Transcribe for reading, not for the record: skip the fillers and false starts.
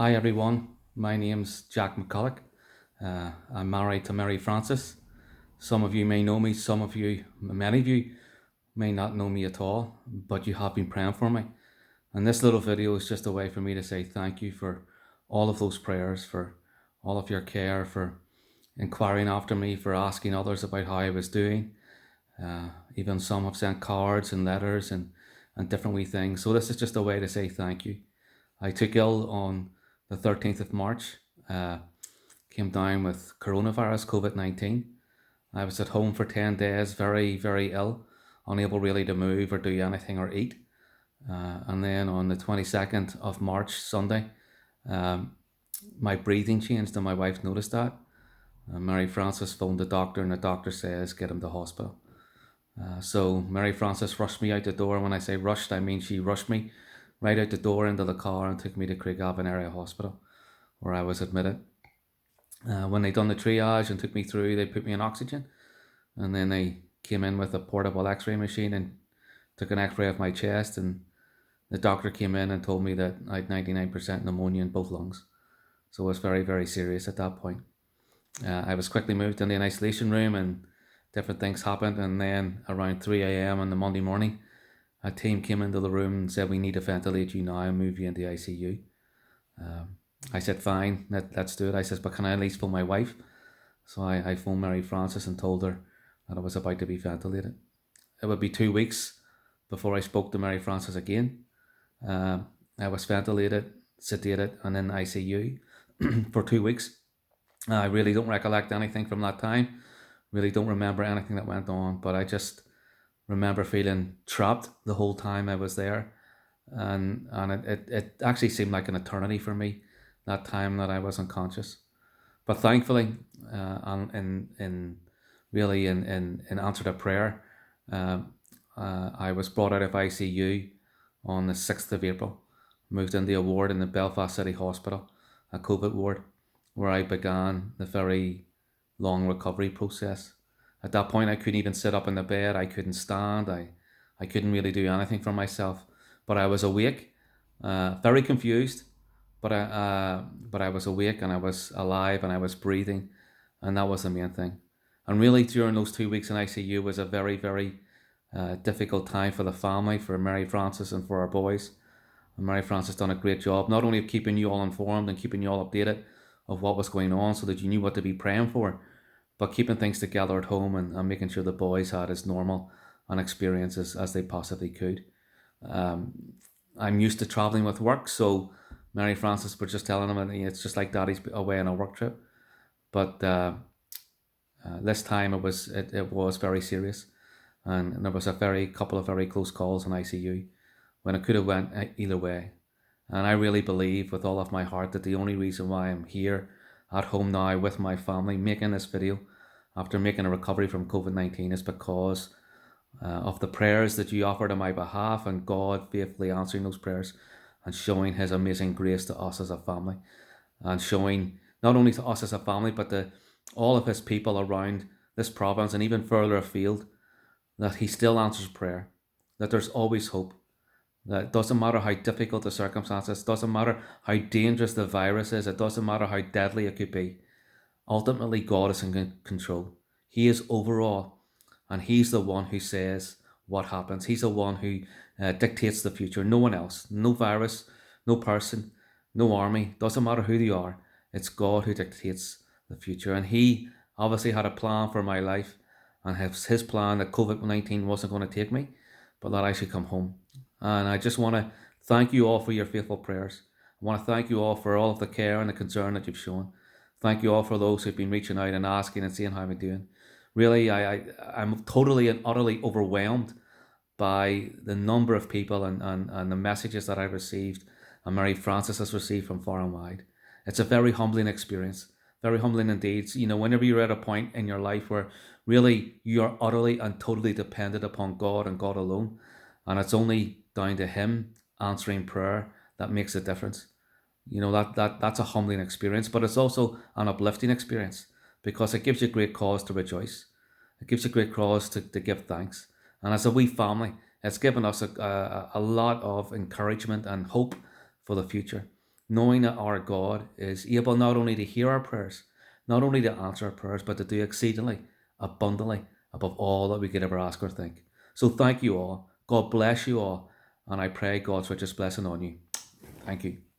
Hi everyone, my name's Jack McCullough. I'm married to Mary Frances. Some of you may know me, many of you may not know me at all, but you have been praying for me. And this little video is just a way for me to say thank you for all of those prayers, for all of your care, for inquiring after me, for asking others about how I was doing. Even some have sent cards and letters and different wee things. So this is just a way to say thank you. I took ill on the 13th of March, uh, came down with coronavirus, COVID-19. I was at home for 10 days, very, very ill, unable really to move or do anything or eat. And then on the 22nd of March, Sunday, um, my breathing changed and my wife noticed that. Mary Frances phoned the doctor and the doctor says, get him to hospital. So Mary Frances rushed me out the door. When I say rushed, I mean she rushed me right out the door into the car and took me to Craigavon Area Hospital, where I was admitted. When they done the triage and took me through, they put me on oxygen, and then they came in with a portable X-ray machine and took an X-ray of my chest, and the doctor came in and told me that I had 99% pneumonia in both lungs. So it was very, very serious at that point. I was quickly moved into an isolation room and different things happened, and then around 3 a.m. on the Monday morning, a team came into the room and said, we need to ventilate you now and move you into the ICU. I said, fine, let's do it. I says, but can I at least phone my wife? So I phoned Mary Frances and told her that I was about to be ventilated. It would be 2 weeks before I spoke to Mary Frances again. I was ventilated, sedated, and in ICU for 2 weeks. I really don't recollect anything from that time. Really don't remember anything that went on, but I just remember feeling trapped the whole time I was there. And it actually seemed like an eternity for me, that time that I was unconscious. But thankfully, and in answer to prayer, I was brought out of ICU on the 6th of April, moved into a ward in the Belfast City Hospital, a COVID ward, where I began the very long recovery process. At that point, I couldn't even sit up in the bed. I couldn't stand. I couldn't really do anything for myself. But I was awake, very confused. But I was awake and I was alive and I was breathing, and that was the main thing. And really, during those 2 weeks in ICU was a very, very difficult time for the family, for Mary Frances and for our boys. And Mary Frances done a great job, not only of keeping you all informed and keeping you all updated of what was going on so that you knew what to be praying for, but keeping things together at home and making sure the boys had as normal an experience as they possibly could. I'm used to traveling with work, so Mary Frances were just telling him it's just like Daddy's away on a work trip. But this time it was very serious, and there was a very couple of very close calls in ICU when it could have went either way. And I really believe with all of my heart that the only reason why I'm here at home now with my family making this video after making a recovery from COVID-19 is because of the prayers that you offered on my behalf, and God faithfully answering those prayers and showing his amazing grace to us as a family, and showing not only to us as a family but to all of his people around this province and even further afield, that he still answers prayer, that there's always hope, that it doesn't matter how difficult the circumstances, it doesn't matter how dangerous the virus is, it doesn't matter how deadly it could be. Ultimately, God is in control. He is over all, and he's the one who says what happens. He's the one who dictates the future. No one else. No virus, no person, no army. Doesn't matter who they are. It's God who dictates the future. And he obviously had a plan for my life, and his plan that COVID-19 wasn't going to take me, but that I should come home. And I just want to thank you all for your faithful prayers. I want to thank you all for all of the care and the concern that you've shown. Thank you all for those who've been reaching out and asking and seeing how I'm doing. Really, I'm totally and utterly overwhelmed by the number of people and the messages that I've received and Mary Frances has received from far and wide. It's a very humbling experience, very humbling indeed. You know, whenever you're at a point in your life where really you are utterly and totally dependent upon God and God alone, and it's only down to him answering prayer that makes a difference. You know, that's a humbling experience, but it's also an uplifting experience because it gives you great cause to rejoice. It gives you great cause to give thanks. And as a wee family, it's given us a lot of encouragement and hope for the future. knowing that our God is able not only to hear our prayers, not only to answer our prayers, but to do exceedingly, abundantly, above all that we could ever ask or think. So thank you all. God bless you all. And I pray God's richest blessing on you. Thank you.